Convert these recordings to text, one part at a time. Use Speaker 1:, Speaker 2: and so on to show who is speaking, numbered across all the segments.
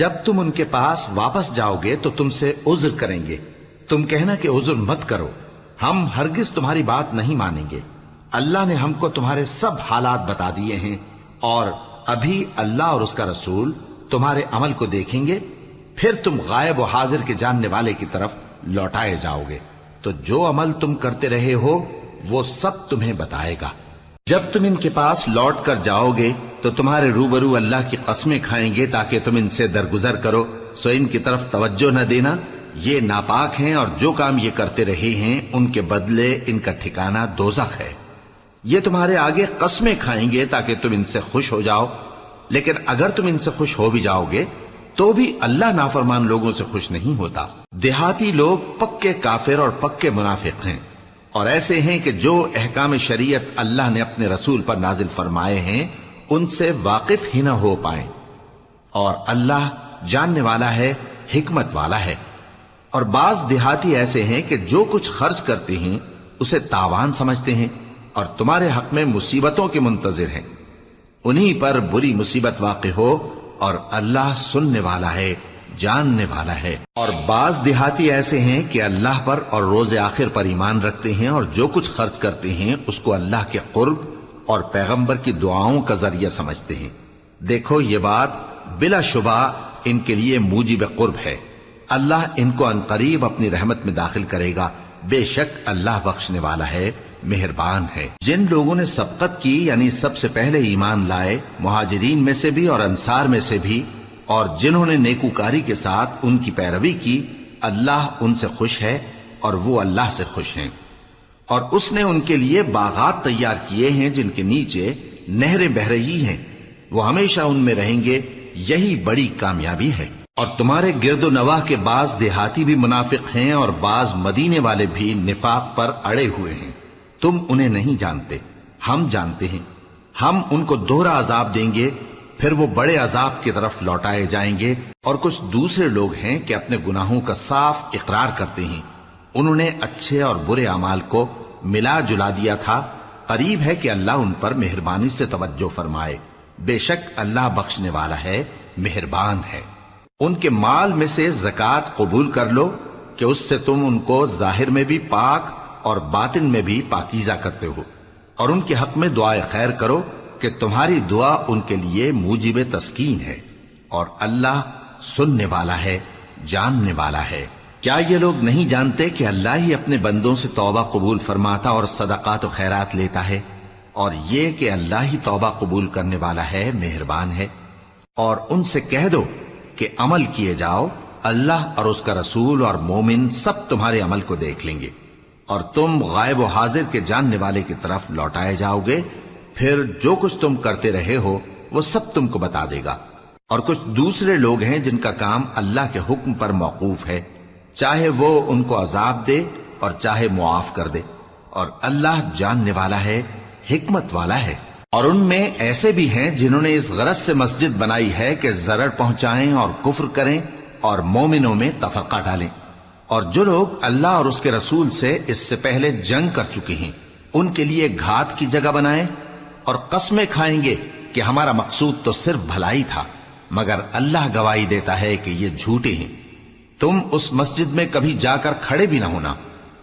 Speaker 1: جب تم ان کے پاس واپس جاؤ گے تو تم سے عذر کریں گے، تم کہنا کہ عذر مت کرو، ہم ہرگز تمہاری بات نہیں مانیں گے۔ اللہ نے ہم کو تمہارے سب حالات بتا دیے ہیں، اور ابھی اللہ اور اس کا رسول تمہارے عمل کو دیکھیں گے، پھر تم غائب و حاضر کے جاننے والے کی طرف لوٹائے جاؤ گے، تو جو عمل تم کرتے رہے ہو وہ سب تمہیں بتائے گا۔ جب تم ان کے پاس لوٹ کر جاؤ گے تو تمہارے روبرو اللہ کی قسمیں کھائیں گے تاکہ تم ان سے درگزر کرو، سو ان کی طرف توجہ نہ دینا، یہ ناپاک ہیں اور جو کام یہ کرتے رہے ہیں ان کے بدلے ان کا ٹھکانہ دوزخ ہے۔ یہ تمہارے آگے قسمیں کھائیں گے تاکہ تم ان سے خوش ہو جاؤ، لیکن اگر تم ان سے خوش ہو بھی جاؤ گے تو بھی اللہ نافرمان لوگوں سے خوش نہیں ہوتا۔ دیہاتی لوگ پکے کافر اور پکے منافق ہیں، اور ایسے ہیں کہ جو احکام شریعت اللہ نے اپنے رسول پر نازل فرمائے ہیں ان سے واقف ہی نہ ہو پائیں، اور اللہ جاننے والا ہے، حکمت والا ہے۔ اور بعض دیہاتی ایسے ہیں کہ جو کچھ خرچ کرتے ہیں اسے تاوان سمجھتے ہیں اور تمہارے حق میں مصیبتوں کے منتظر ہیں، انہی پر بری مصیبت واقع ہو، اور اللہ سننے والا ہے، جاننے والا ہے۔ اور بعض دیہاتی ایسے ہیں کہ اللہ پر اور روز آخر پر ایمان رکھتے ہیں، اور جو کچھ خرچ کرتے ہیں اس کو اللہ کے قرب اور پیغمبر کی دعاؤں کا ذریعہ سمجھتے ہیں۔ دیکھو یہ بات بلا شبہ ان کے لیے موجب قرب ہے، اللہ ان کو عنقریب اپنی رحمت میں داخل کرے گا، بے شک اللہ بخشنے والا ہے، مہربان ہے۔ جن لوگوں نے سبقت کی یعنی سب سے پہلے ایمان لائے، مہاجرین میں سے بھی اور انصار میں سے بھی، اور جنہوں نے نیکوکاری کے ساتھ ان کی پیروی کی، اللہ ان سے خوش ہے اور وہ اللہ سے خوش ہیں۔ اور اس نے ان کے لیے باغات تیار کیے ہیں جن کے نیچے نہریں بہ رہی ہیں، وہ ہمیشہ ان میں رہیں گے، یہی بڑی کامیابی ہے۔ اور تمہارے گرد و نواح کے بعض دیہاتی بھی منافق ہیں اور بعض مدینے والے بھی نفاق پر اڑے ہوئے ہیں، تم انہیں نہیں جانتے، ہم جانتے ہیں۔ ہم ان کو دوہرا عذاب دیں گے، پھر وہ بڑے عذاب کی طرف لوٹائے جائیں گے۔ اور کچھ دوسرے لوگ ہیں کہ اپنے گناہوں کا صاف اقرار کرتے ہیں، انہوں نے اچھے اور برے اعمال کو ملا جلا دیا تھا، قریب ہے کہ اللہ ان پر مہربانی سے توجہ فرمائے، بے شک اللہ بخشنے والا ہے، مہربان ہے۔ ان کے مال میں سے زکوٰۃ قبول کر لو کہ اس سے تم ان کو ظاہر میں بھی پاک اور باطن میں بھی پاکیزہ کرتے ہو، اور ان کے حق میں دعائے خیر کرو کہ تمہاری دعا ان کے لیے موجب تسکین ہے، اور اللہ سننے والا ہے، جاننے والا ہے۔ کیا یہ لوگ نہیں جانتے کہ اللہ ہی اپنے بندوں سے توبہ قبول فرماتا اور صدقات و خیرات لیتا ہے، اور یہ کہ اللہ ہی توبہ قبول کرنے والا ہے، مہربان ہے۔ اور ان سے کہہ دو کہ عمل کیے جاؤ، اللہ اور اس کا رسول اور مومن سب تمہارے عمل کو دیکھ لیں گے، اور تم غائب و حاضر کے جاننے والے کی طرف لوٹائے جاؤ گے، پھر جو کچھ تم کرتے رہے ہو وہ سب تم کو بتا دے گا۔ اور کچھ دوسرے لوگ ہیں جن کا کام اللہ کے حکم پر موقوف ہے، چاہے وہ ان کو عذاب دے اور چاہے معاف کر دے، اور اللہ جاننے والا ہے، حکمت والا ہے۔ اور ان میں ایسے بھی ہیں جنہوں نے اس غرض سے مسجد بنائی ہے کہ ضرر پہنچائیں اور کفر کریں اور مومنوں میں تفرقہ ڈالیں، اور جو لوگ اللہ اور اس کے رسول سے اس سے پہلے جنگ کر چکے ہیں ان کے لیے گھات کی جگہ بنائیں، اور قسمیں کھائیں گے کہ ہمارا مقصود تو صرف بھلائی تھا، مگر اللہ گواہی دیتا ہے کہ یہ جھوٹے ہیں۔ تم اس مسجد میں کبھی جا کر کھڑے بھی نہ ہونا،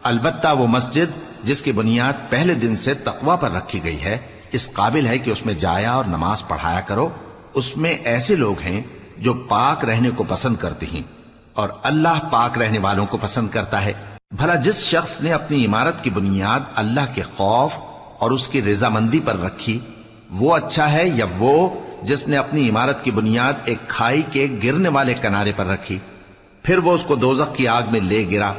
Speaker 1: البتہ وہ مسجد جس کی بنیاد پہلے دن سے تقوی پر رکھی گئی ہے اس قابل ہے کہ اس میں جایا اور نماز پڑھایا کرو۔ اس میں ایسے لوگ ہیں جو پاک رہنے کو پسند کرتے ہیں، اور اللہ پاک رہنے والوں کو پسند کرتا ہے۔ بھلا جس شخص نے اپنی عمارت کی بنیاد اللہ کے خوف اور اس کی رضامندی پر رکھی، وہ اچھا ہے یا وہ جس نے اپنی عمارت کی بنیاد ایک کھائی کے گرنے والے کنارے پر رکھی، پھر وہ اس کو دوزخ کی آگ میں لے گرا،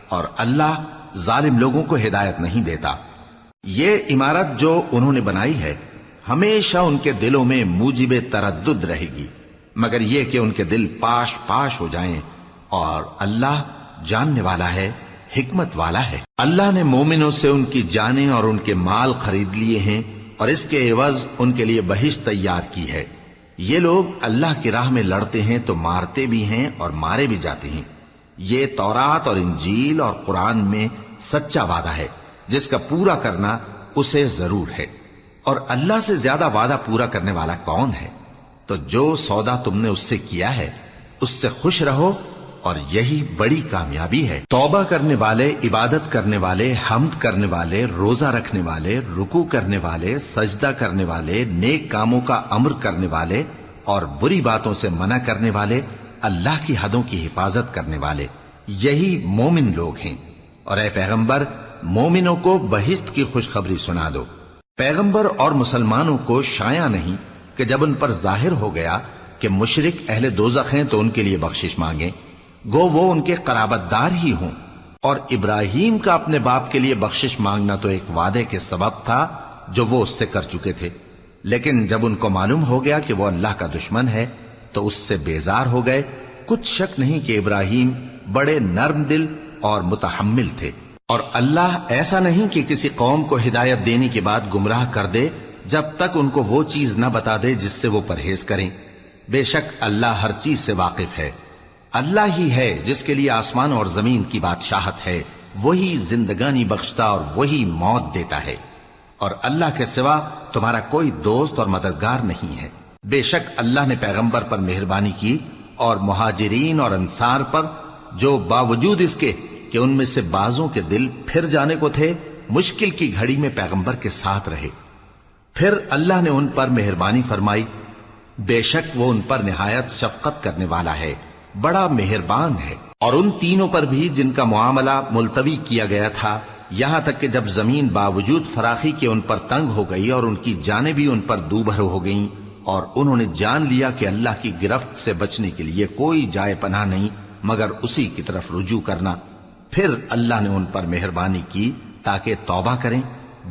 Speaker 1: اور اللہ ظالم لوگوں کو ہدایت نہیں دیتا۔ یہ عمارت جو انہوں نے بنائی ہے ہمیشہ ان کے دلوں میں موجب تردد رہے گی، مگر یہ کہ ان کے دل پاش پاش ہو جائیں، اور اللہ جاننے والا ہے، حکمت والا ہے۔ اللہ نے مومنوں سے ان کی جانیں اور ان کے مال خرید لیے ہیں، اور اس کے عوض ان کے لیے بہشت تیار کی ہے۔ یہ لوگ اللہ کی راہ میں لڑتے ہیں تو مارتے بھی ہیں اور مارے بھی جاتے ہیں۔ یہ تورات اور انجیل اور قرآن میں سچا وعدہ ہے جس کا پورا کرنا اسے ضرور ہے، اور اللہ سے زیادہ وعدہ پورا کرنے والا کون ہے؟ تو جو سودا تم نے اس سے کیا ہے اس سے خوش رہو اور یہی بڑی کامیابی ہے۔ توبہ کرنے والے، عبادت کرنے والے، حمد کرنے والے، روزہ رکھنے والے، رکوع کرنے والے، سجدہ کرنے والے، نیک کاموں کا امر کرنے والے اور بری باتوں سے منع کرنے والے، اللہ کی حدوں کی حفاظت کرنے والے، یہی مومن لوگ ہیں۔ اور اے پیغمبر، مومنوں کو بہشت کی خوشخبری سنا دو۔ پیغمبر اور مسلمانوں کو شایع نہیں کہ جب ان پر ظاہر ہو گیا کہ مشرک اہل دوزخ ہیں تو ان کے لیے بخشش مانگیں، گو وہ ان کے قرابت دار ہی ہوں۔ اور ابراہیم کا اپنے باپ کے لیے بخشش مانگنا تو ایک وعدے کے سبب تھا جو وہ اس سے کر چکے تھے، لیکن جب ان کو معلوم ہو گیا کہ وہ اللہ کا دشمن ہے تو اس سے بیزار ہو گئے۔ کچھ شک نہیں کہ ابراہیم بڑے نرم دل اور متحمل تھے، اور اللہ ایسا نہیں کہ کسی قوم کو ہدایت دینے کے بعد گمراہ کر دے جب تک ان کو وہ چیز نہ بتا دے جس سے وہ پرہیز کریں۔ بے شک اللہ ہر چیز سے واقف ہے۔ اللہ ہی ہے جس کے لیے آسمان اور زمین کی بادشاہت ہے، وہی زندگانی بخشتا اور وہی موت دیتا ہے، اور اللہ کے سوا تمہارا کوئی دوست اور مددگار نہیں ہے۔ بے شک اللہ نے پیغمبر پر مہربانی کی اور مہاجرین اور انصار پر، جو باوجود اس کے کہ ان میں سے بعضوں کے دل پھر جانے کو تھے، مشکل کی گھڑی میں پیغمبر کے ساتھ رہے۔ پھر اللہ نے ان پر مہربانی فرمائی، بے شک وہ ان پر نہایت شفقت کرنے والا ہے، بڑا مہربان ہے۔ اور ان تینوں پر بھی جن کا معاملہ ملتوی کیا گیا تھا، یہاں تک کہ جب زمین باوجود فراخی کے ان پر تنگ ہو گئی اور ان کی جانیں بھی ان پر دوبھر ہو گئیں، اور انہوں نے جان لیا کہ اللہ کی گرفت سے بچنے کے لیے کوئی جائے پناہ نہیں مگر اسی کی طرف رجوع کرنا، پھر اللہ نے ان پر مہربانی کی تاکہ توبہ کریں۔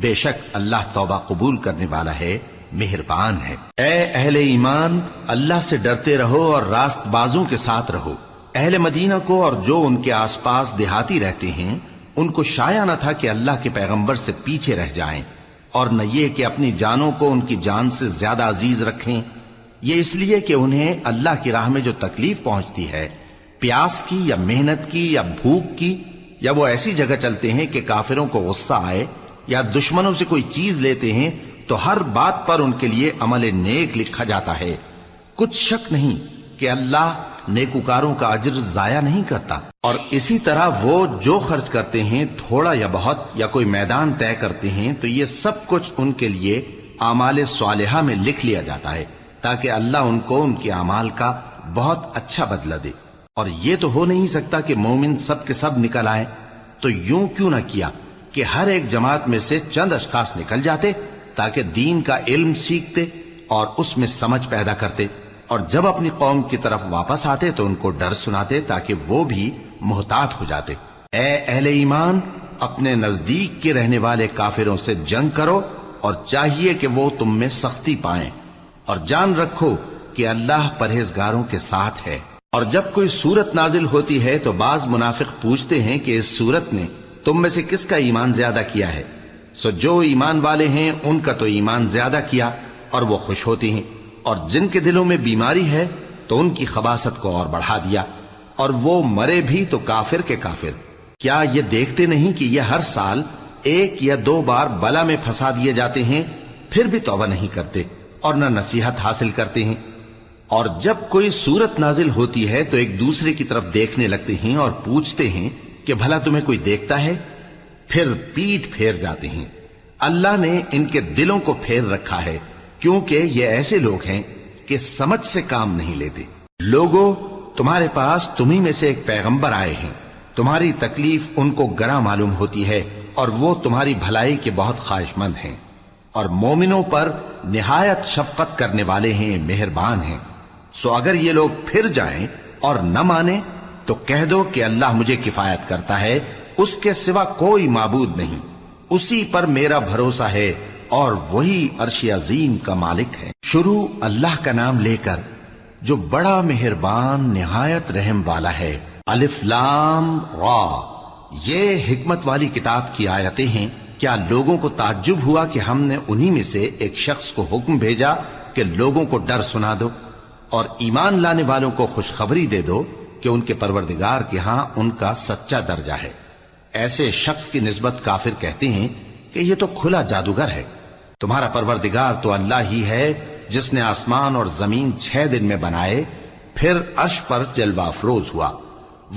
Speaker 1: بے شک اللہ توبہ قبول کرنے والا ہے، مہربان ہے۔ اے اہل ایمان، اللہ سے ڈرتے رہو اور راست بازوں کے ساتھ رہو۔ اہل مدینہ کو اور جو ان کے آس پاس دیہاتی رہتے ہیں، ان کو شایع نہ تھا کہ اللہ کے پیغمبر سے پیچھے رہ جائیں، اور نہ یہ کہ اپنی جانوں کو ان کی جان سے زیادہ عزیز رکھیں، یہ اس لیے کہ انہیں اللہ کی راہ میں جو تکلیف پہنچتی ہے، پیاس کی یا محنت کی یا بھوک کی، یا وہ ایسی جگہ چلتے ہیں کہ کافروں کو غصہ آئے، یا دشمنوں سے کوئی چیز لیتے ہیں، تو ہر بات پر ان کے لیے عمل نیک لکھا جاتا ہے۔ کچھ شک نہیں کہ اللہ نیکوکاروں کا اجر ضائع نہیں کرتا۔ اور اسی طرح وہ جو خرچ کرتے ہیں، تھوڑا یا بہت، یا کوئی میدان طے کرتے ہیں، تو یہ سب کچھ ان کے لیے اعمال صالحہ میں لکھ لیا جاتا ہے، تاکہ اللہ ان کو ان کے اعمال کا بہت اچھا بدلہ دے۔ اور یہ تو ہو نہیں سکتا کہ مومن سب کے سب نکل آئیں، تو یوں کیوں نہ کیا کہ ہر ایک جماعت میں سے چند اشخاص نکل جاتے تاکہ دین کا علم سیکھتے اور اس میں سمجھ پیدا کرتے، اور جب اپنی قوم کی طرف واپس آتے تو ان کو ڈر سناتے تاکہ وہ بھی محتاط ہو جاتے۔ اے اہل ایمان، اپنے نزدیک کے رہنے والے کافروں سے جنگ کرو، اور چاہیے کہ وہ تم میں سختی پائیں، اور جان رکھو کہ اللہ پرہیزگاروں کے ساتھ ہے۔ اور جب کوئی سورت نازل ہوتی ہے تو بعض منافق پوچھتے ہیں کہ اس سورت نے تم میں سے کس کا ایمان زیادہ کیا ہے؟ سو جو ایمان والے ہیں ان کا تو ایمان زیادہ کیا، اور وہ خوش ہوتے ہیں، اور جن کے دلوں میں بیماری ہے تو ان کی خباثت کو اور بڑھا دیا، اور وہ مرے بھی تو کافر کے کافر۔ کیا یہ دیکھتے نہیں کہ یہ ہر سال 1 یا 2 بار بلا میں پھنسا دیے جاتے ہیں، پھر بھی توبہ نہیں کرتے اور نہ نصیحت حاصل کرتے ہیں؟ اور جب کوئی سورت نازل ہوتی ہے تو ایک دوسرے کی طرف دیکھنے لگتے ہیں اور پوچھتے ہیں کہ بھلا تمہیں کوئی دیکھتا ہے؟ پھر پیٹ پھیر جاتے ہیں۔ اللہ نے ان کے دلوں کو پھیر رکھا ہے، کیونکہ یہ ایسے لوگ ہیں کہ سمجھ سے کام نہیں لیتے۔ لوگوں، تمہارے پاس تمہیں میں سے ایک پیغمبر آئے ہیں، تمہاری تکلیف ان کو گراں معلوم ہوتی ہے، اور وہ تمہاری بھلائی کے بہت خواہش مند ہیں، اور مومنوں پر نہایت شفقت کرنے والے ہیں، مہربان ہیں۔ سو اگر یہ لوگ پھر جائیں اور نہ مانیں تو کہہ دو کہ اللہ مجھے کفایت کرتا ہے، اس کے سوا کوئی معبود نہیں، اسی پر میرا بھروسہ ہے، اور وہی عرش عظیم کا مالک ہے۔ شروع اللہ کا نام لے کر جو بڑا مہربان نہایت رحم والا ہے۔ الف لام را، یہ حکمت والی کتاب کی آیتیں ہیں۔ کیا لوگوں کو تعجب ہوا کہ ہم نے انہی میں سے ایک شخص کو حکم بھیجا کہ لوگوں کو ڈر سنا دو، اور ایمان لانے والوں کو خوشخبری دے دو کہ ان کے پروردگار کے ہاں ان کا سچا درجہ ہے۔ ایسے شخص کی نسبت کافر کہتے ہیں کہ یہ تو کھلا جادوگر ہے۔ تمہارا پروردگار تو اللہ ہی ہے جس نے آسمان اور زمین 6 دن میں بنائے، پھر عرش پر جلوہ افروز ہوا۔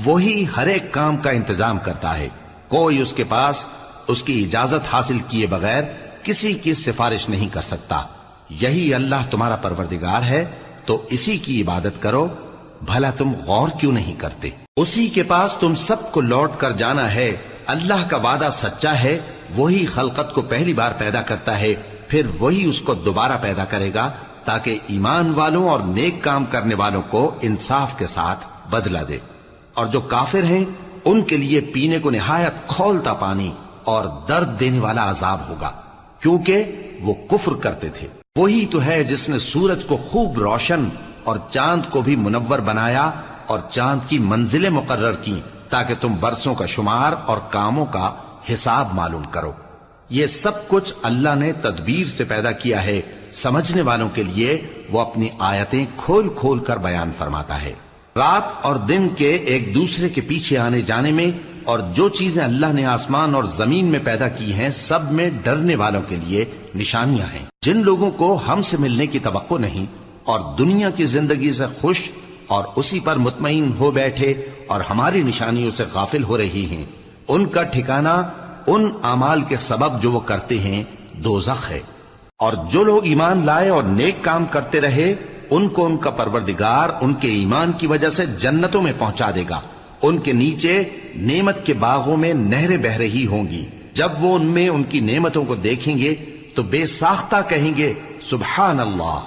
Speaker 1: وہی ہر ایک کام کا انتظام کرتا ہے، کوئی اس کے پاس اس کی اجازت حاصل کیے بغیر کسی کی سفارش نہیں کر سکتا۔ یہی اللہ تمہارا پروردگار ہے، تو اسی کی عبادت کرو، بھلا تم غور کیوں نہیں کرتے؟ اسی کے پاس تم سب کو لوٹ کر جانا ہے۔ اللہ کا وعدہ سچا ہے، وہی خلقت کو پہلی بار پیدا کرتا ہے، پھر وہی اس کو دوبارہ پیدا کرے گا تاکہ ایمان والوں اور نیک کام کرنے والوں کو انصاف کے ساتھ بدلہ دے۔ اور جو کافر ہیں ان کے لیے پینے کو نہایت کھولتا پانی اور درد دینے والا عذاب ہوگا، کیونکہ وہ کفر کرتے تھے۔ وہی تو ہے جس نے سورج کو خوب روشن اور چاند کو بھی منور بنایا اور چاند کی منزلیں مقرر کی تاکہ تم برسوں کا شمار اور کاموں کا حساب معلوم کرو۔ یہ سب کچھ اللہ نے تدبیر سے پیدا کیا ہے، سمجھنے والوں کے لیے وہ اپنی آیتیں کھول کھول کر بیان فرماتا ہے۔ رات اور دن کے ایک دوسرے کے پیچھے آنے جانے میں اور جو چیزیں اللہ نے آسمان اور زمین میں پیدا کی ہیں سب میں ڈرنے والوں کے لیے نشانیاں ہیں۔ جن لوگوں کو ہم سے ملنے کی توقع نہیں اور دنیا کی زندگی سے خوش اور اسی پر مطمئن ہو بیٹھے اور ہماری نشانیوں سے غافل ہو رہی ہیں، ان کا ٹھکانہ ان اعمال کے سبب جو وہ کرتے ہیں دوزخ ہے۔ اور جو لوگ ایمان لائے اور نیک کام کرتے رہے ان کو ان کا پروردگار ان کے ایمان کی وجہ سے جنتوں میں پہنچا دے گا، ان کے نیچے نعمت کے باغوں میں نہریں بہ رہی ہوں گی۔ جب وہ ان میں ان کی نعمتوں کو دیکھیں گے تو بے ساختہ کہیں گے سبحان اللہ،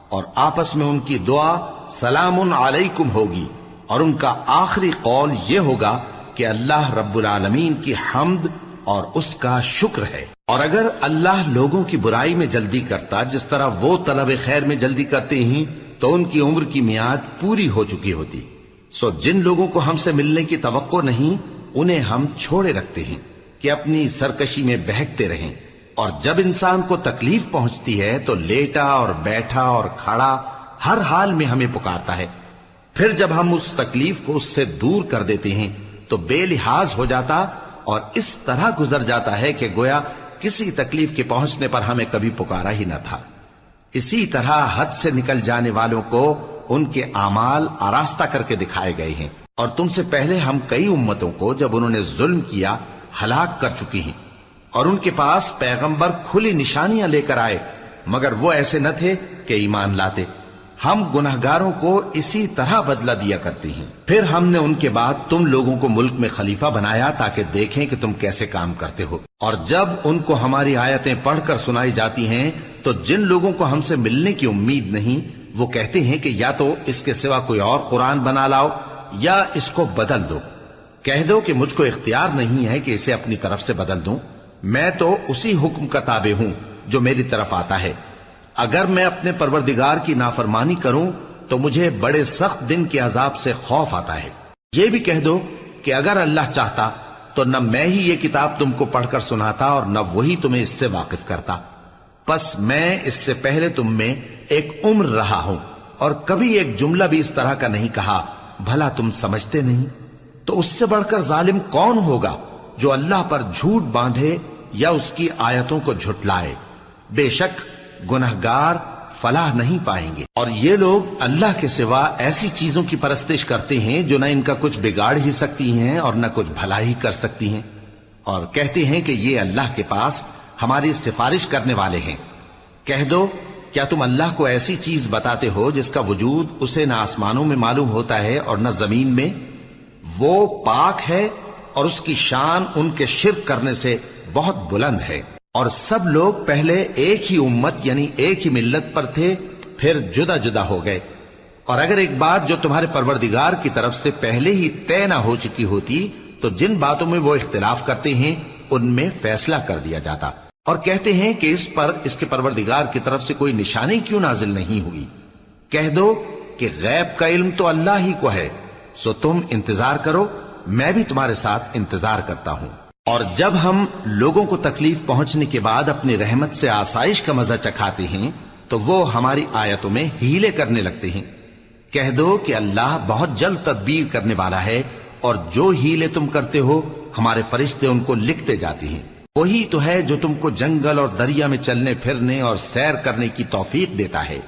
Speaker 1: اور آپس میں ان کی دعا سلام علیکم ہوگی، اور ان کا آخری قول یہ ہوگا کہ اللہ رب العالمین کی حمد اور اس کا شکر ہے۔ اور اگر اللہ لوگوں کی برائی میں جلدی کرتا جس طرح وہ طلب خیر میں جلدی کرتے ہیں تو ان کی عمر کی میعاد پوری ہو چکی ہوتی۔ سو جن لوگوں کو ہم سے ملنے کی توقع نہیں انہیں ہم چھوڑے رکھتے ہیں کہ اپنی سرکشی میں بہکتے رہیں، اور جب انسان کو تکلیف پہنچتی ہے تو لیٹا اور بیٹھا اور کھڑا ہر حال میں ہمیں پکارتا ہے، پھر جب ہم اس تکلیف کو اس سے دور کر دیتے ہیں تو بے لحاظ ہو جاتا اور اس طرح گزر جاتا ہے کہ گویا کسی تکلیف کے پہنچنے پر ہمیں کبھی پکارا ہی نہ تھا۔ اسی طرح حد سے نکل جانے والوں کو ان کے اعمال آراستہ کر کے دکھائے گئے ہیں، اور تم سے پہلے ہم کئی امتوں کو جب انہوں نے ظلم کیا ہلاک کر چکی ہیں، اور ان کے پاس پیغمبر کھلی نشانیاں لے کر آئے مگر وہ ایسے نہ تھے کہ ایمان لاتے۔ ہم گناہگاروں کو اسی طرح بدلہ دیا کرتے ہیں۔ پھر ہم نے ان کے بعد تم لوگوں کو ملک میں خلیفہ بنایا تاکہ دیکھیں کہ تم کیسے کام کرتے ہو، اور جب ان کو ہماری آیتیں پڑھ کر سنائی جاتی ہیں تو جن لوگوں کو ہم سے ملنے کی امید نہیں وہ کہتے ہیں کہ یا تو اس کے سوا کوئی اور قرآن بنا لاؤ یا اس کو بدل دو۔ کہہ دو کہ مجھ کو اختیار نہیں ہے کہ اسے اپنی طرف سے بدل دوں، میں تو اسی حکم کا تابع ہوں جو میری طرف آتا ہے۔ اگر میں اپنے پروردگار کی نافرمانی کروں تو مجھے بڑے سخت دن کے عذاب سے خوف آتا ہے۔ یہ بھی کہہ دو کہ اگر اللہ چاہتا تو نہ میں ہی یہ کتاب تم کو پڑھ کر سناتا اور نہ وہی تمہیں اس سے واقف کرتا، پس میں اس سے پہلے تم میں ایک عمر رہا ہوں اور کبھی ایک جملہ بھی اس طرح کا نہیں کہا، بھلا تم سمجھتے نہیں؟ تو اس سے بڑھ کر ظالم کون ہوگا جو اللہ پر جھوٹ باندھے یا اس کی آیتوں کو جھٹلائے؟ بے شک گنہگار فلاح نہیں پائیں گے۔ اور یہ لوگ اللہ کے سوا ایسی چیزوں کی پرستش کرتے ہیں جو نہ ان کا کچھ بگاڑ ہی سکتی ہیں اور نہ کچھ بھلا ہی کر سکتی ہیں، اور کہتے ہیں کہ یہ اللہ کے پاس ہماری سفارش کرنے والے ہیں۔ کہہ دو کیا تم اللہ کو ایسی چیز بتاتے ہو جس کا وجود اسے نہ آسمانوں میں معلوم ہوتا ہے اور نہ زمین میں؟ وہ پاک ہے اور اس کی شان ان کے شرک کرنے سے بہت بلند ہے۔ اور سب لوگ پہلے ایک ہی امت یعنی ایک ہی ملت پر تھے، پھر جدا جدا ہو گئے، اور اگر ایک بات جو تمہارے پروردگار کی طرف سے پہلے ہی طے نہ ہو چکی ہوتی تو جن باتوں میں وہ اختلاف کرتے ہیں ان میں فیصلہ کر دیا جاتا۔ اور کہتے ہیں کہ اس پر اس کے پروردگار کی طرف سے کوئی نشانی کیوں نازل نہیں ہوئی؟ کہہ دو کہ غیب کا علم تو اللہ ہی کو ہے، سو تم انتظار کرو، میں بھی تمہارے ساتھ انتظار کرتا ہوں۔ اور جب ہم لوگوں کو تکلیف پہنچنے کے بعد اپنی رحمت سے آسائش کا مزہ چکھاتے ہیں تو وہ ہماری آیتوں میں ہیلے کرنے لگتے ہیں۔ کہہ دو کہ اللہ بہت جلد تدبیر کرنے والا ہے، اور جو ہیلے تم کرتے ہو ہمارے فرشتے ان کو لکھتے جاتے ہیں۔ وہی تو ہے جو تم کو جنگل اور دریا میں چلنے پھرنے اور سیر کرنے کی توفیق دیتا ہے۔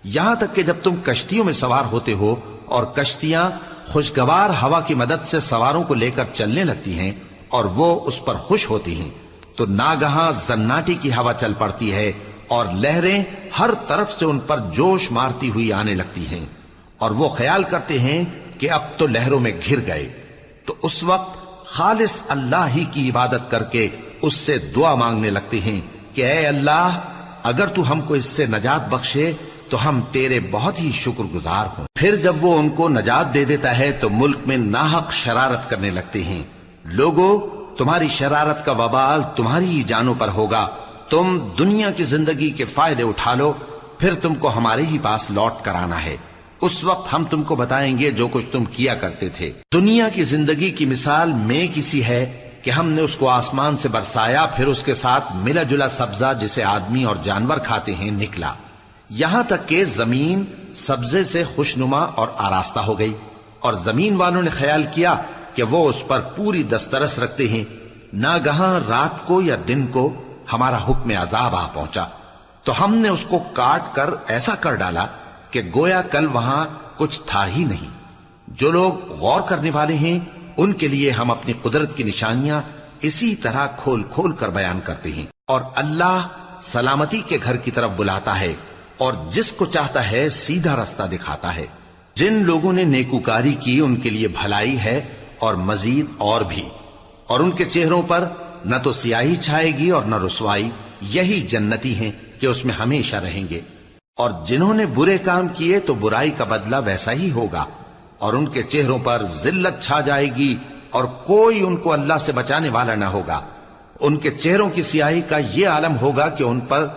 Speaker 1: یہاں تک کہ جب تم کشتیوں میں سوار ہوتے ہو اور کشتیاں خوشگوار ہوا کی مدد سے سواروں کو لے کر چلنے لگتی ہیں اور وہ اس پر خوش ہوتی ہیں، تو ناگہاں زناٹی کی ہوا چل پڑتی ہے اور لہریں ہر طرف سے ان پر جوش مارتی ہوئی آنے لگتی ہیں، اور وہ خیال کرتے ہیں کہ اب تو لہروں میں گھر گئے۔ تو اس وقت خالص اللہ ہی کی عبادت کر کے اس سے دعا مانگنے لگتے ہیں کہ اے اللہ، اگر تو ہم کو اس سے نجات بخشے تو ہم تیرے بہت ہی شکر گزار ہوں۔ پھر جب وہ ان کو نجات دے دیتا ہے تو ملک میں ناحق شرارت کرنے لگتے ہیں۔ لوگو، تمہاری شرارت کا وبال تمہاری ہی جانوں پر ہوگا، تم دنیا کی زندگی کے فائدے اٹھا لو، پھر تم کو ہمارے ہی پاس لوٹ کر آنا ہے، اس وقت ہم تم کو بتائیں گے جو کچھ تم کیا کرتے تھے۔ دنیا کی زندگی کی مثال میں کسی ہے کہ ہم نے اس کو آسمان سے برسایا، پھر اس کے ساتھ ملا جلا سبزہ جسے آدمی اور جانور کھاتے ہیں نکلا، یہاں تک کہ زمین سبزے سے خوشنما اور آراستہ ہو گئی، اور زمین والوں نے خیال کیا کہ وہ اس پر پوری دسترس رکھتے ہیں۔ ناگہاں رات کو یا دن کو ہمارا حکم عذاب آ پہنچا تو ہم نے اس کو کاٹ کر ایسا کر ڈالا کہ گویا کل وہاں کچھ تھا ہی نہیں۔ جو لوگ غور کرنے والے ہیں ان کے لیے ہم اپنی قدرت کی نشانیاں اسی طرح کھول کھول کر بیان کرتے ہیں، اور اللہ سلامتی کے گھر کی طرف بلاتا ہے اور جس کو چاہتا ہے سیدھا رستہ دکھاتا ہے۔ جن لوگوں نے نیکوکاری کی ان کے لیے بھلائی ہے اور مزید اور بھی، اور ان کے چہروں پر نہ تو سیاہی چھائے گی اور نہ رسوائی، یہی جنتی ہیں کہ اس میں ہمیشہ رہیں گے۔ اور جنہوں نے برے کام کیے تو برائی کا بدلہ ویسا ہی ہوگا، اور ان کے چہروں پر ذلت چھا جائے گی اور کوئی ان کو اللہ سے بچانے والا نہ ہوگا۔ ان کے چہروں کی سیاہی کا یہ عالم ہوگا کہ ان پر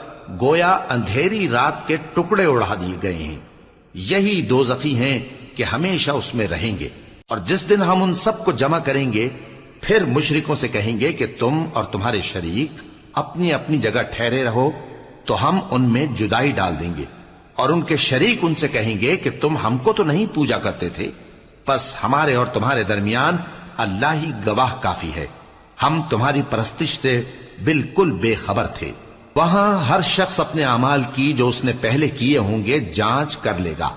Speaker 1: گویا اندھیری رات کے ٹکڑے اڑا دیے گئے ہیں۔ یہی دوزخی ہیں کہ ہمیشہ اس میں رہیں گے۔ اور جس دن ہم ان سب کو جمع کریں گے پھر مشرکوں سے کہیں گے کہ تم اور تمہارے شریک اپنی اپنی جگہ ٹھہرے رہو، تو ہم ان میں جدائی ڈال دیں گے، اور ان کے شریک ان سے کہیں گے کہ تم ہم کو تو نہیں پوجا کرتے تھے، بس ہمارے اور تمہارے درمیان اللہ ہی گواہ کافی ہے، ہم تمہاری پرستش سے بالکل بے خبر تھے۔ وہاں ہر شخص اپنے اعمال کی جو اس نے پہلے کیے ہوں گے جانچ کر لے گا،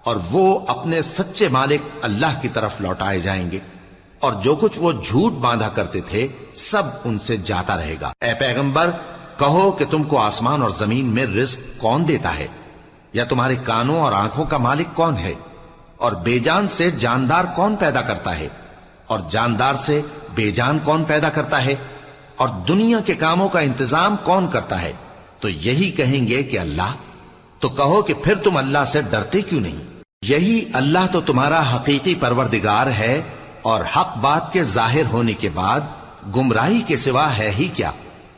Speaker 1: اور وہ اپنے سچے مالک اللہ کی طرف لوٹائے جائیں گے، اور جو کچھ وہ جھوٹ باندھا کرتے تھے سب ان سے جاتا رہے گا۔ اے پیغمبر، کہو کہ تم کو آسمان اور زمین میں رزق کون دیتا ہے، یا تمہارے کانوں اور آنکھوں کا مالک کون ہے، اور بے جان سے جاندار کون پیدا کرتا ہے، اور جاندار سے بے جان کون پیدا کرتا ہے، اور دنیا کے کاموں کا انتظام کون کرتا ہے؟ تو یہی کہیں گے کہ اللہ۔ تو کہو کہ پھر تم اللہ سے ڈرتے کیوں نہیں؟ یہی اللہ تو تمہارا حقیقی پروردگار ہے، اور حق بات کے ظاہر ہونے کے بعد گمراہی کے سوا ہے ہی کیا؟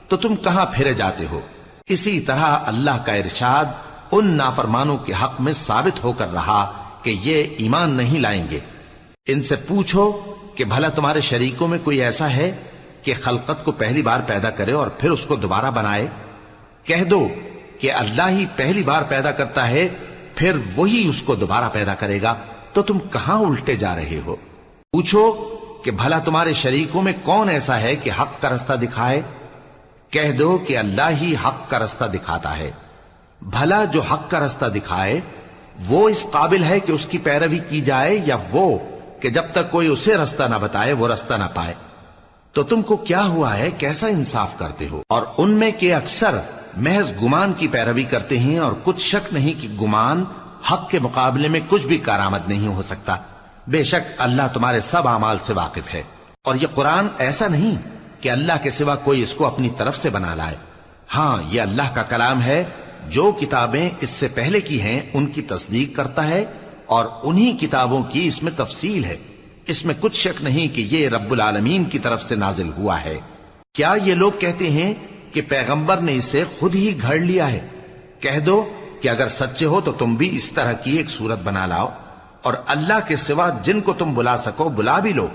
Speaker 1: تو تم کہاں پھرے جاتے ہو؟ اسی طرح اللہ کا ارشاد ان نافرمانوں کے حق میں ثابت ہو کر رہا کہ یہ ایمان نہیں لائیں گے۔ ان سے پوچھو کہ بھلا تمہارے شریکوں میں کوئی ایسا ہے کہ خلقت کو پہلی بار پیدا کرے اور پھر اس کو دوبارہ بنائے؟ کہہ دو کہ اللہ ہی پہلی بار پیدا کرتا ہے، پھر وہی اس کو دوبارہ پیدا کرے گا، تو تم کہاں الٹے جا رہے ہو؟ پوچھو کہ بھلا تمہارے شریکوں میں کون ایسا ہے کہ حق کا رستہ دکھائے؟ کہہ دو کہ اللہ ہی حق کا رستہ دکھاتا ہے۔ بھلا جو حق کا رستہ دکھائے وہ اس قابل ہے کہ اس کی پیروی کی جائے، یا وہ کہ جب تک کوئی اسے رستہ نہ بتائے وہ رستہ نہ پائے؟ تو تم کو کیا ہوا ہے، کیسا انصاف کرتے ہو؟ اور ان میں کے اکثر محض گمان کی پیروی کرتے ہیں، اور کچھ شک نہیں کہ گمان حق کے مقابلے میں کچھ بھی کارآمد نہیں ہو سکتا۔ بے شک اللہ تمہارے سب اعمال سے واقف ہے، اور یہ قرآن ایسا نہیں کہ اللہ کے سوا کوئی اس کو اپنی طرف سے بنا لائے۔ ہاں، یہ اللہ کا کلام ہے، جو کتابیں اس سے پہلے کی ہیں ان کی تصدیق کرتا ہے، اور انہی کتابوں کی اس میں تفصیل ہے۔ اس میں کچھ شک نہیں کہ یہ رب العالمین کی طرف سے نازل ہوا ہے۔ کیا یہ لوگ کہتے ہیں کہ پیغمبر نے اسے خود ہی گھڑ لیا ہے؟ کہہ دو کہ اگر سچے ہو تو تم بھی اس طرح کی ایک صورت بنا لاؤ، اور اللہ کے سوا جن کو تم بلا سکو بلا بھی لو۔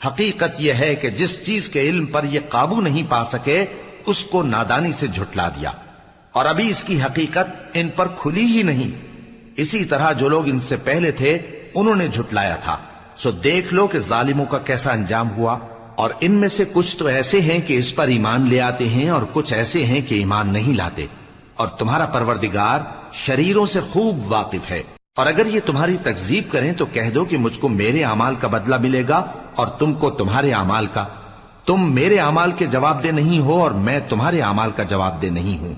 Speaker 1: حقیقت یہ ہے کہ جس چیز کے علم پر یہ قابو نہیں پا سکے اس کو نادانی سے جھٹلا دیا، اور ابھی اس کی حقیقت ان پر کھلی ہی نہیں۔ اسی طرح جو لوگ ان سے پہلے تھے انہوں نے جھٹلایا تھا، سو دیکھ لو کہ ظالموں کا کیسا انجام ہوا۔ اور ان میں سے کچھ تو ایسے ہیں کہ اس پر ایمان لے آتے ہیں، اور کچھ ایسے ہیں کہ ایمان نہیں لاتے، اور تمہارا پروردگار شریروں سے خوب واقف ہے۔ اور اگر یہ تمہاری تکذیب کریں تو کہہ دو کہ مجھ کو میرے اعمال کا بدلہ ملے گا اور تم کو تمہارے اعمال کا۔ تم میرے اعمال کے جواب دہ نہیں ہو اور میں تمہارے اعمال کا جواب دہ نہیں ہوں۔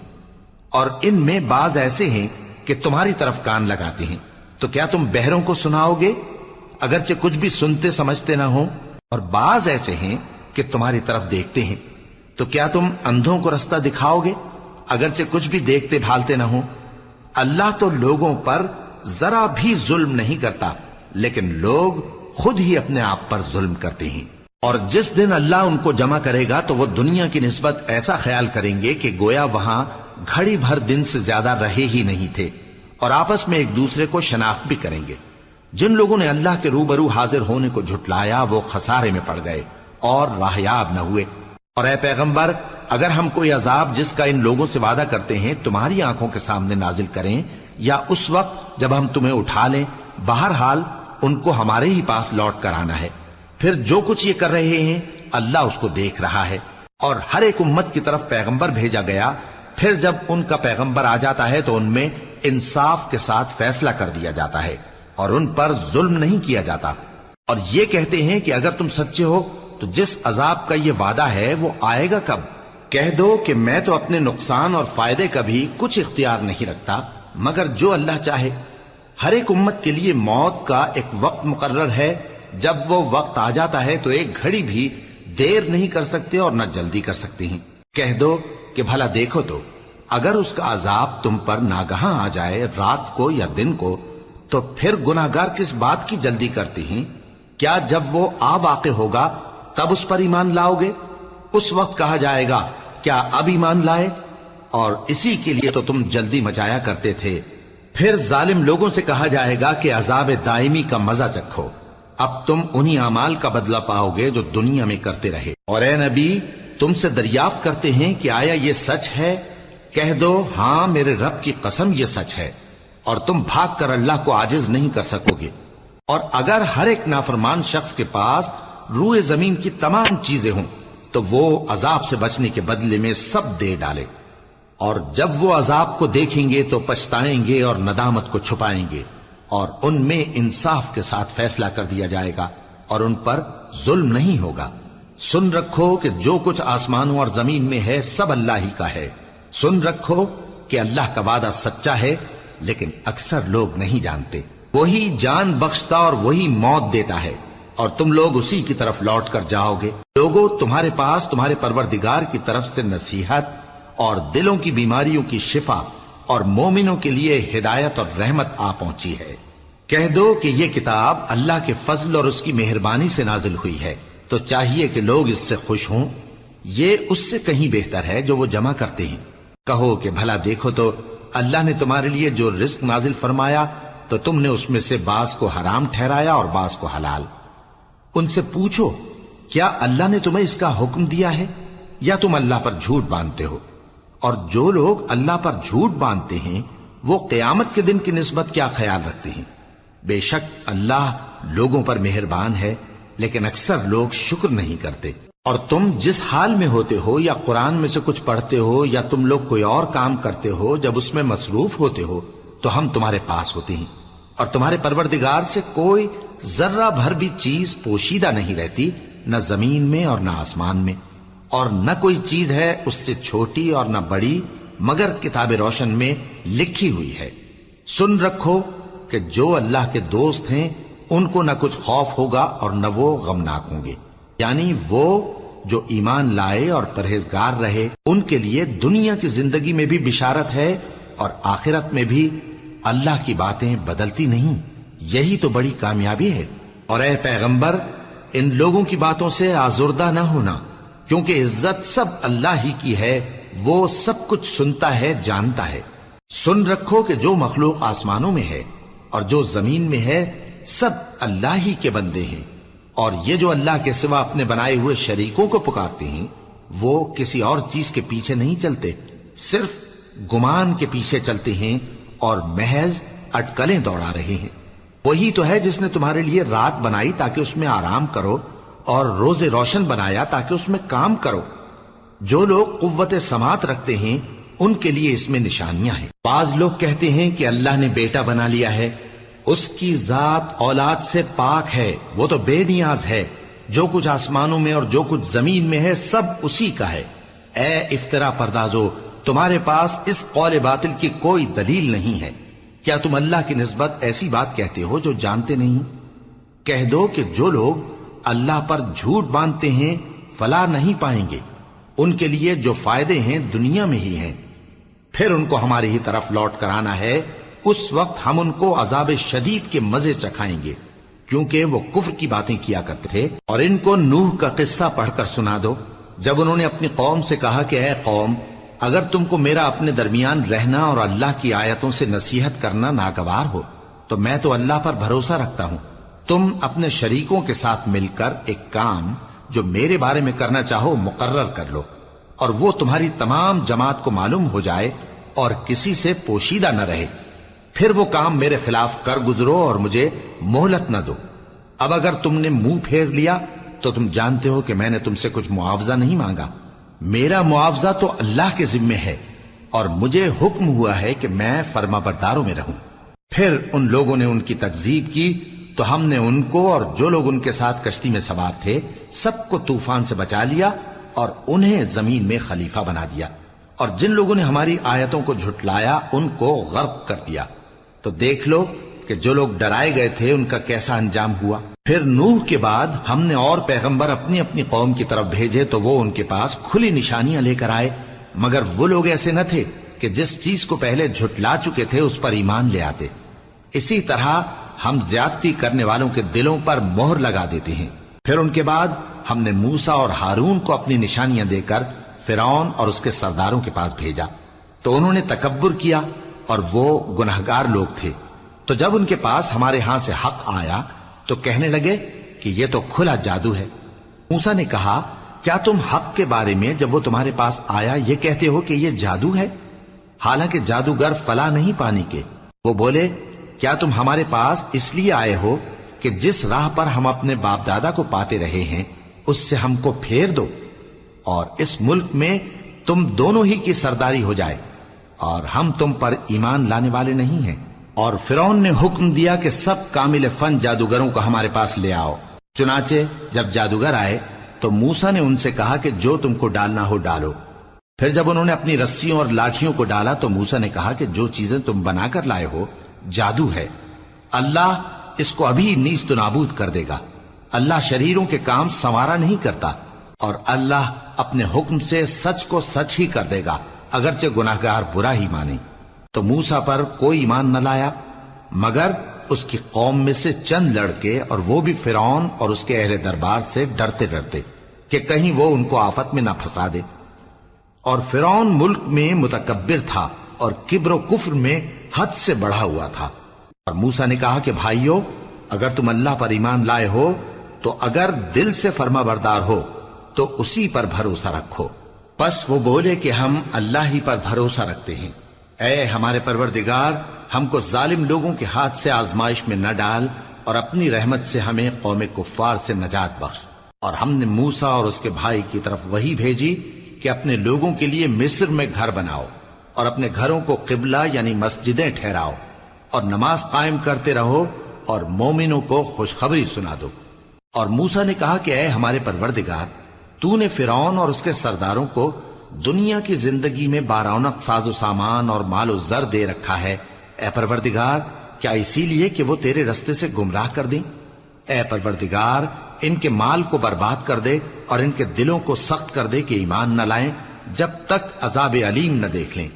Speaker 1: اور ان میں بعض ایسے ہیں کہ تمہاری طرف کان لگاتے ہیں، تو کیا تم بہروں کو سناؤ گے اگرچہ کچھ بھی سنتے سمجھتے نہ ہو؟ اور بعض ایسے ہیں کہ تمہاری طرف دیکھتے ہیں، تو کیا تم اندھوں کو رستہ دکھاؤ گے اگرچہ کچھ بھی دیکھتے بھالتے نہ ہو؟ اللہ تو لوگوں پر ذرا بھی ظلم نہیں کرتا، لیکن لوگ خود ہی اپنے آپ پر ظلم کرتے ہیں۔ اور جس دن اللہ ان کو جمع کرے گا تو وہ دنیا کی نسبت ایسا خیال کریں گے کہ گویا وہاں گھڑی بھر دن سے زیادہ رہے ہی نہیں تھے، اور آپس میں ایک دوسرے کو شناخت بھی کریں گے۔ جن لوگوں نے اللہ کے روبرو حاضر ہونے کو جھٹلایا وہ خسارے میں پڑ گئے اور راہیاب نہ ہوئے۔ اور اے پیغمبر، اگر ہم کوئی عذاب جس کا ان لوگوں سے وعدہ کرتے ہیں تمہاری آنکھوں کے سامنے نازل کریں یا اس وقت جب ہم تمہیں اٹھا لیں، بہرحال ان کو ہمارے ہی پاس لوٹ کر آنا ہے۔ پھر جو کچھ یہ کر رہے ہیں اللہ اس کو دیکھ رہا ہے۔ اور ہر ایک امت کی طرف پیغمبر بھیجا گیا، پھر جب ان کا پیغمبر آ جاتا ہے تو ان میں انصاف کے ساتھ فیصلہ کر دیا جاتا ہے اور ان پر ظلم نہیں کیا جاتا۔ اور یہ کہتے ہیں کہ اگر تم سچے ہو تو جس عذاب کا یہ وعدہ ہے وہ آئے گا کب؟ کہہ دو کہ میں تو اپنے نقصان اور فائدے کا بھی کچھ اختیار نہیں رکھتا مگر جو اللہ چاہے۔ ہر ایک امت کے لیے موت کا ایک وقت مقرر ہے، جب وہ وقت آ جاتا ہے تو ایک گھڑی بھی دیر نہیں کر سکتے اور نہ جلدی کر سکتے ہیں۔ کہہ دو کہ بھلا دیکھو تو اگر اس کا عذاب تم پر ناگہاں آ جائے رات کو یا دن کو تو پھر گناہگار کس بات کی جلدی کرتے ہیں؟ کیا جب وہ آ واقع ہوگا تب اس پر ایمان لاؤ گے؟ اس وقت کہا جائے گا کیا اب ایمان لائے؟ اور اسی کے لیے تو تم جلدی مچایا کرتے تھے۔ پھر ظالم لوگوں سے کہا جائے گا کہ عذاب دائمی کا مزہ چکھو، اب تم انہی اعمال کا بدلہ پاؤ گے جو دنیا میں کرتے رہے۔ اور اے نبی، تم سے دریافت کرتے ہیں کہ آیا یہ سچ ہے؟ کہہ دو ہاں میرے رب کی قسم یہ سچ ہے، اور تم بھاگ کر اللہ کو عاجز نہیں کر سکو گے۔ اور اگر ہر ایک نافرمان شخص کے پاس روئے زمین کی تمام چیزیں ہوں تو وہ عذاب سے بچنے کے بدلے میں سب دے ڈالے، اور جب وہ عذاب کو دیکھیں گے تو پچھتائیں گے اور ندامت کو چھپائیں گے، اور ان میں انصاف کے ساتھ فیصلہ کر دیا جائے گا اور ان پر ظلم نہیں ہوگا۔ سن رکھو کہ جو کچھ آسمانوں اور زمین میں ہے سب اللہ ہی کا ہے۔ سن رکھو کہ اللہ کا وعدہ سچا ہے، لیکن اکثر لوگ نہیں جانتے۔ وہی جان بخشتا اور وہی موت دیتا ہے، اور تم لوگ اسی کی طرف لوٹ کر جاؤ گے۔ لوگوں، تمہارے پاس تمہارے پروردگار کی طرف سے نصیحت اور دلوں کی بیماریوں کی شفا اور مومنوں کے لیے ہدایت اور رحمت آ پہنچی ہے۔ کہہ دو کہ یہ کتاب اللہ کے فضل اور اس کی مہربانی سے نازل ہوئی ہے، تو چاہیے کہ لوگ اس سے خوش ہوں۔ یہ اس سے کہیں بہتر ہے جو وہ جمع کرتے ہیں۔ کہو کہ بھلا دیکھو تو اللہ نے تمہارے لیے جو رزق نازل فرمایا تو تم نے اس میں سے بعض کو حرام ٹھہرایا اور بعض کو حلال۔ ان سے پوچھو کیا اللہ نے تمہیں اس کا حکم دیا ہے یا تم اللہ پر جھوٹ باندھتے ہو؟ اور جو لوگ اللہ پر جھوٹ باندھتے ہیں وہ قیامت کے دن کی نسبت کیا خیال رکھتے ہیں؟ بے شک اللہ لوگوں پر مہربان ہے، لیکن اکثر لوگ شکر نہیں کرتے۔ اور تم جس حال میں ہوتے ہو یا قرآن میں سے کچھ پڑھتے ہو یا تم لوگ کوئی اور کام کرتے ہو، جب اس میں مصروف ہوتے ہو تو ہم تمہارے پاس ہوتے ہیں، اور تمہارے پروردگار سے کوئی ذرہ بھر بھی چیز پوشیدہ نہیں رہتی، نہ زمین میں اور نہ آسمان میں، اور نہ کوئی چیز ہے اس سے چھوٹی اور نہ بڑی مگر کتاب روشن میں لکھی ہوئی ہے۔ سن رکھو کہ جو اللہ کے دوست ہیں ان کو نہ کچھ خوف ہوگا اور نہ وہ غمناک ہوں گے، یعنی وہ جو ایمان لائے اور پرہیزگار رہے ان کے لیے دنیا کی زندگی میں بھی بشارت ہے اور آخرت میں بھی۔ اللہ کی باتیں بدلتی نہیں، یہی تو بڑی کامیابی ہے۔ اور اے پیغمبر، ان لوگوں کی باتوں سے آزردہ نہ ہونا، کیونکہ عزت سب اللہ ہی کی ہے، وہ سب کچھ سنتا ہے، جانتا ہے۔ سن رکھو کہ جو مخلوق آسمانوں میں ہے اور جو زمین میں ہے سب اللہ ہی کے بندے ہیں، اور یہ جو اللہ کے سوا اپنے بنائے ہوئے شریکوں کو پکارتے ہیں وہ کسی اور چیز کے پیچھے نہیں چلتے، صرف گمان کے پیچھے چلتے ہیں اور محض اٹکلیں دوڑا رہے ہیں۔ وہی تو ہے جس نے تمہارے لیے رات بنائی تاکہ اس میں آرام کرو اور روز روشن بنایا تاکہ اس میں کام کرو۔ جو لوگ قوت سماعت رکھتے ہیں ان کے لیے اس میں نشانیاں ہیں۔ بعض لوگ کہتے ہیں کہ اللہ نے بیٹا بنا لیا ہے، اس کی ذات اولاد سے پاک ہے، وہ تو بے نیاز ہے، جو کچھ آسمانوں میں اور جو کچھ زمین میں ہے سب اسی کا ہے۔ اے افترا پردازو، تمہارے پاس اس قول باطل کی کوئی دلیل نہیں ہے، کیا تم اللہ کی نسبت ایسی بات کہتے ہو جو جانتے نہیں؟ کہہ دو کہ جو لوگ اللہ پر جھوٹ باندھتے ہیں فلاح نہیں پائیں گے، ان کے لیے جو فائدے ہیں دنیا میں ہی ہیں، پھر ان کو ہماری ہی طرف لوٹ کر آنا ہے، اس وقت ہم ان کو عذاب شدید کے مزے چکھائیں گے، کیونکہ وہ کفر کی باتیں کیا کرتے تھے۔ اور ان کو نوح کا قصہ پڑھ کر سنا دو، جب انہوں نے اپنی قوم سے کہا کہ اے قوم، اگر تم کو میرا اپنے درمیان رہنا اور اللہ کی آیتوں سے نصیحت کرنا ناگوار ہو تو میں تو اللہ پر بھروسہ رکھتا ہوں، تم اپنے شریکوں کے ساتھ مل کر ایک کام جو میرے بارے میں کرنا چاہو مقرر کر لو، اور وہ تمہاری تمام جماعت کو معلوم ہو جائے اور کسی سے پوشیدہ نہ رہے، پھر وہ کام میرے خلاف کر گزرو اور مجھے مہلت نہ دو۔ اب اگر تم نے منہ پھیر لیا تو تم جانتے ہو کہ میں نے تم سے کچھ معاوضہ نہیں مانگا، میرا معاوضہ تو اللہ کے ذمے ہے، اور مجھے حکم ہوا ہے کہ میں فرما برداروں میں رہوں۔ پھر ان لوگوں نے ان کی تکذیب کی تو ہم نے ان کو اور جو لوگ ان کے ساتھ کشتی میں سوار تھے سب کو طوفان سے بچا لیا اور انہیں زمین میں خلیفہ بنا دیا، اور جن لوگوں نے ہماری آیتوں کو جھٹلایا ان کو غرق کر دیا۔ تو دیکھ لو کہ جو لوگ ڈرائے گئے تھے ان کا کیسا انجام ہوا۔ پھر نوح کے بعد ہم نے اور پیغمبر اپنی اپنی قوم کی طرف بھیجے تو وہ ان کے پاس کھلی نشانیاں لے کر آئے، مگر وہ لوگ ایسے نہ تھے کہ جس چیز کو پہلے جھٹلا چکے تھے اس پر ایمان لے آتے۔ اسی طرح ہم زیادتی کرنے والوں کے دلوں پر مہر لگا دیتے ہیں۔ پھر ان کے بعد ہم نے موسیٰ اور ہارون کو اپنی نشانیاں دے کر فرعون اور اس کے سرداروں کے پاس بھیجا، تو انہوں نے تکبر کیا اور وہ گناہگار لوگ تھے۔ تو جب ان کے پاس ہمارے ہاں سے حق آیا تو کہنے لگے کہ یہ تو کھلا جادو ہے۔ موسیٰ نے کہا، کیا تم حق کے بارے میں جب وہ تمہارے پاس آیا یہ کہتے ہو کہ یہ جادو ہے، حالانکہ جادوگر فلاح نہیں پانے کے؟ وہ بولے، کیا تم ہمارے پاس اس لیے آئے ہو کہ جس راہ پر ہم اپنے باپ دادا کو پاتے رہے ہیں اس سے ہم کو پھیر دو، اور اس ملک میں تم دونوں ہی کی سرداری ہو جائے، اور ہم تم پر ایمان لانے والے نہیں ہیں؟ اور فرعون نے حکم دیا کہ سب کامل فن جادوگروں کو ہمارے پاس لے آؤ۔ چنانچہ جب جادوگر آئے تو موسیٰ نے ان سے کہا کہ جو تم کو ڈالنا ہو ڈالو۔ پھر جب انہوں نے اپنی رسیوں اور لاٹھیوں کو ڈالا تو موسیٰ نے کہا کہ جو چیزیں تم بنا کر لائے ہو جادو ہے، اللہ اس کو ابھی نیست و نابود کر دے گا۔ اللہ شریروں کے کام سنوارا نہیں کرتا، اور اللہ اپنے حکم سے سچ کو سچ ہی کر دے گا، اگرچہ گناہگار برا ہی مانے۔ تو موسیٰ پر کوئی ایمان نہ لایا مگر اس کی قوم میں سے چند لڑکے، اور وہ بھی فرعون اور اس کے اہل دربار سے ڈرتے ڈرتے کہ کہیں وہ ان کو آفت میں نہ پھنسا دے۔ اور فرعون ملک میں متکبر تھا اور کبر و کفر میں حد سے بڑھا ہوا تھا۔ اور موسیٰ نے کہا کہ بھائیو، اگر تم اللہ پر ایمان لائے ہو تو اگر دل سے فرما بردار ہو تو اسی پر بھروسہ رکھو۔ پس وہ بولے کہ ہم اللہ ہی پر بھروسہ رکھتے ہیں۔ اے ہمارے پروردگار، ہم کو ظالم لوگوں کے ہاتھ سے آزمائش میں نہ ڈال، اور اپنی رحمت سے ہمیں قوم کفار سے نجات بخش۔ اور ہم نے موسیٰ اور اس کے بھائی کی طرف وحی بھیجی کہ اپنے لوگوں کے لیے مصر میں گھر بناؤ، اور اپنے گھروں کو قبلہ یعنی مسجدیں ٹھہراؤ، اور نماز قائم کرتے رہو، اور مومنوں کو خوشخبری سنا دو۔ اور موسیٰ نے کہا کہ اے ہمارے پروردگار، تو نے فرعون اور اس کے سرداروں کو دنیا کی زندگی میں بارونق ساز و سامان اور مال و زر دے رکھا ہے، اے پروردگار کیا اسی لیے کہ وہ تیرے رستے سے گمراہ کر دیں؟ اے پروردگار ان کے مال کو برباد کر دے اور ان کے دلوں کو سخت کر دے کہ ایمان نہ لائیں جب تک عذاب علیم نہ دیکھ لیں۔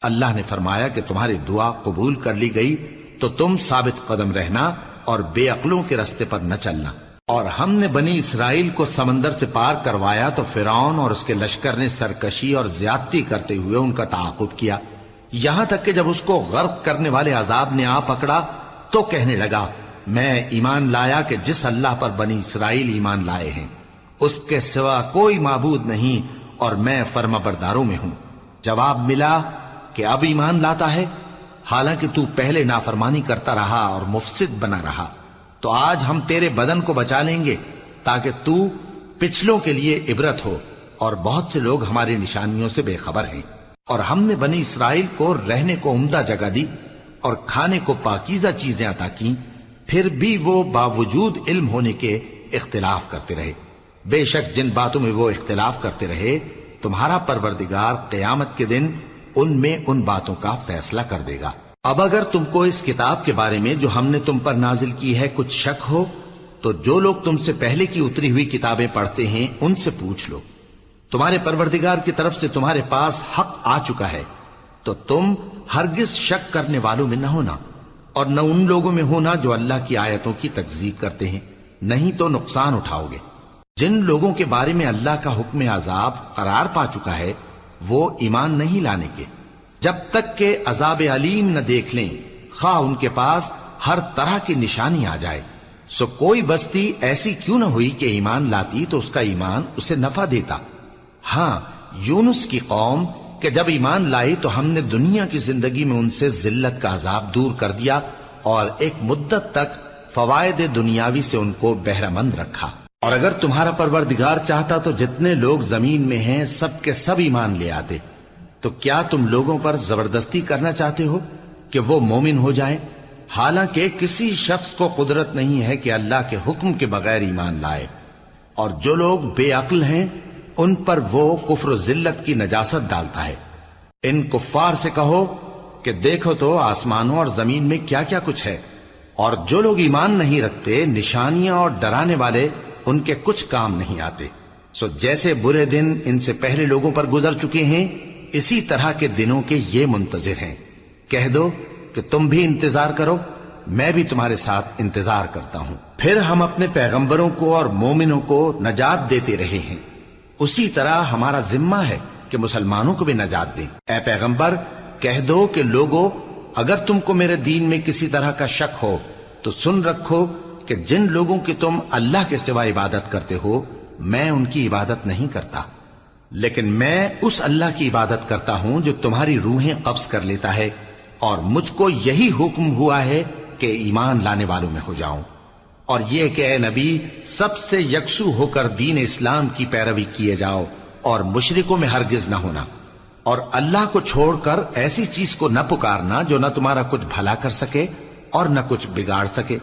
Speaker 1: اللہ نے فرمایا کہ تمہاری دعا قبول کر لی گئی تو تم ثابت قدم رہنا اور بے عقلوں کے رستے پر نہ چلنا۔ اور ہم نے بنی اسرائیل کو سمندر سے پار کروایا تو فرعون اور اس کے لشکر نے سرکشی اور زیادتی کرتے ہوئے ان کا تعاقب کیا، یہاں تک کہ جب اس کو غرق کرنے والے عذاب نے آ پکڑا تو کہنے لگا، میں ایمان لایا کہ جس اللہ پر بنی اسرائیل ایمان لائے ہیں اس کے سوا کوئی معبود نہیں، اور میں فرما برداروں میں ہوں۔ جواب ملا کہ اب ایمان لاتا ہے، حالانکہ تو پہلے نافرمانی کرتا رہا اور مفسد بنا رہا، تو آج ہم تیرے بدن کو بچا لیں گے تاکہ تو پچھلوں کے لیے عبرت ہو، اور بہت سے لوگ ہماری نشانیوں سے بے خبر ہیں۔ اور ہم نے بنی اسرائیل کو رہنے کو عمدہ جگہ دی اور کھانے کو پاکیزہ چیزیں عطا کی، پھر بھی وہ باوجود علم ہونے کے اختلاف کرتے رہے۔ بے شک جن باتوں میں وہ اختلاف کرتے رہے تمہارا پروردگار قیامت کے دن ان میں ان باتوں کا فیصلہ کر دے گا۔ اب اگر تم کو اس کتاب کے بارے میں جو ہم نے تم پر نازل کی ہے کچھ شک ہو تو جو لوگ تم سے پہلے کی اتری ہوئی کتابیں پڑھتے ہیں ان سے پوچھ لو، تمہارے پروردگار کی طرف سے تمہارے پاس حق آ چکا ہے تو تم ہرگز شک کرنے والوں میں نہ ہونا، اور نہ ان لوگوں میں ہونا جو اللہ کی آیتوں کی تکذیب کرتے ہیں، نہیں تو نقصان اٹھاؤ گے۔ جن لوگوں کے بارے میں اللہ کا حکم عذاب قرار پا چکا ہے وہ ایمان نہیں لانے کے جب تک کہ عذاب علیم نہ دیکھ لیں، خواہ ان کے پاس ہر طرح کی نشانی آ جائے۔ سو کوئی بستی ایسی کیوں نہ ہوئی کہ ایمان لاتی تو اس کا ایمان اسے نفع دیتا۔ ہاں، یونس کی قوم کہ جب ایمان لائی تو ہم نے دنیا کی زندگی میں ان سے ذلت کا عذاب دور کر دیا اور ایک مدت تک فوائد دنیاوی سے ان کو بہرہ مند رکھا۔ اور اگر تمہارا پروردگار چاہتا تو جتنے لوگ زمین میں ہیں سب کے سب ایمان لے آتے، تو کیا تم لوگوں پر زبردستی کرنا چاہتے ہو کہ وہ مومن ہو جائیں؟ حالانکہ کسی شخص کو قدرت نہیں ہے کہ اللہ کے حکم کے بغیر ایمان لائے، اور جو لوگ بے عقل ہیں ان پر وہ کفر و ذلت کی نجاست ڈالتا ہے۔ ان کفار سے کہو کہ دیکھو تو آسمانوں اور زمین میں کیا کیا کچھ ہے، اور جو لوگ ایمان نہیں رکھتے نشانیاں اور ڈرانے والے ان کے کچھ کام نہیں آتے۔ سو جیسے برے دن ان سے پہلے لوگوں پر گزر چکے ہیں اسی طرح کے دنوں کے یہ منتظر ہیں۔ کہہ دو کہ تم بھی انتظار کرو، میں بھی تمہارے ساتھ انتظار کرتا ہوں۔ پھر ہم اپنے پیغمبروں کو اور مومنوں کو نجات دیتے رہے ہیں، اسی طرح ہمارا ذمہ ہے کہ مسلمانوں کو بھی نجات دیں۔ اے پیغمبر کہہ دو کہ لوگو اگر تم کو میرے دین میں کسی طرح کا شک ہو تو سن رکھو کہ جن لوگوں کی تم اللہ کے سوا عبادت کرتے ہو میں ان کی عبادت نہیں کرتا، لیکن میں اس اللہ کی عبادت کرتا ہوں جو تمہاری روحیں قبض کر لیتا ہے، اور مجھ کو یہی حکم ہوا ہے کہ ایمان لانے والوں میں ہو جاؤں، اور یہ کہ اے نبی سب سے یکسو ہو کر دین اسلام کی پیروی کیے جاؤ اور مشرکوں میں ہرگز نہ ہونا، اور اللہ کو چھوڑ کر ایسی چیز کو نہ پکارنا جو نہ تمہارا کچھ بھلا کر سکے اور نہ کچھ بگاڑ سکے۔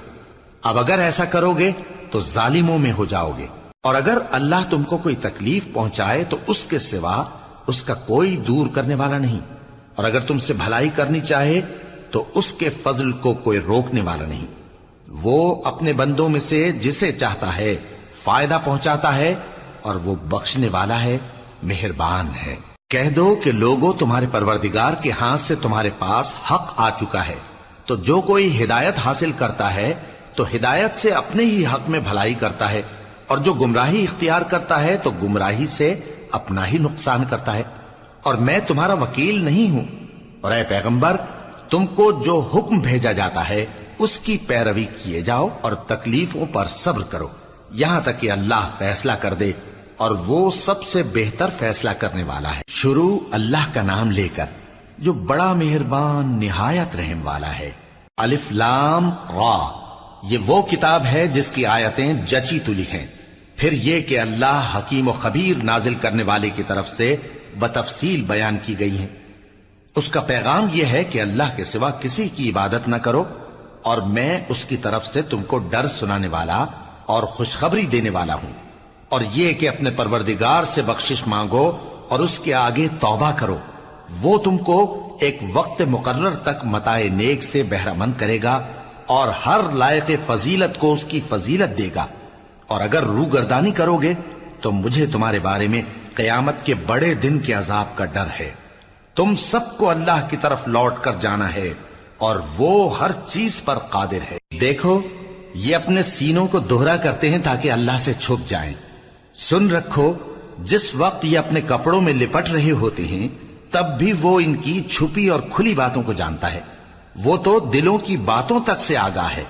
Speaker 1: اب اگر ایسا کرو گے تو ظالموں میں ہو جاؤ گے، اور اگر اللہ تم کو کوئی تکلیف پہنچائے تو اس کے سوا اس کا کوئی دور کرنے والا نہیں، اور اگر تم سے بھلائی کرنی چاہے تو اس کے فضل کو کوئی روکنے والا نہیں۔ وہ اپنے بندوں میں سے جسے چاہتا ہے فائدہ پہنچاتا ہے، اور وہ بخشنے والا ہے، مہربان ہے۔ کہہ دو کہ لوگوں تمہارے پروردگار کے ہاتھ سے تمہارے پاس حق آ چکا ہے، تو جو کوئی ہدایت حاصل کرتا ہے تو ہدایت سے اپنے ہی حق میں بھلائی کرتا ہے، اور جو گمراہی اختیار کرتا ہے تو گمراہی سے اپنا ہی نقصان کرتا ہے، اور میں تمہارا وکیل نہیں ہوں۔ اور اے پیغمبر تم کو جو حکم بھیجا جاتا ہے اس کی پیروی کیے جاؤ اور تکلیفوں پر صبر کرو یہاں تک کہ اللہ فیصلہ کر دے، اور وہ سب سے بہتر فیصلہ کرنے والا ہے۔ شروع اللہ کا نام لے کر جو بڑا مہربان نہایت رحم والا ہے۔ الف لام را، یہ وہ کتاب ہے جس کی آیتیں جچی تلی ہیں۔ پھر یہ کہ اللہ حکیم و خبیر نازل کرنے والے کی طرف سے بتفصیل بیان کی گئی ہیں۔ اس کا پیغام یہ ہے کہ اللہ کے سوا کسی کی عبادت نہ کرو، اور میں اس کی طرف سے تم کو ڈر سنانے والا اور خوشخبری دینے والا ہوں، اور یہ کہ اپنے پروردگار سے بخشش مانگو اور اس کے آگے توبہ کرو، وہ تم کو ایک وقت مقرر تک متاع نیک سے بہرہ مند کرے گا، اور ہر لائق فضیلت کو اس کی فضیلت دے گا۔ اور اگر روگردانی کرو گے تو مجھے تمہارے بارے میں قیامت کے بڑے دن کے عذاب کا ڈر ہے۔ تم سب کو اللہ کی طرف لوٹ کر جانا ہے، اور وہ ہر چیز پر قادر ہے۔ دیکھو یہ اپنے سینوں کو دوہرا کرتے ہیں تاکہ اللہ سے چھپ جائیں۔ سن رکھو جس وقت یہ اپنے کپڑوں میں لپٹ رہے ہوتے ہیں تب بھی وہ ان کی چھپی اور کھلی باتوں کو جانتا ہے، وہ تو دلوں کی باتوں تک سے آگاہ ہے۔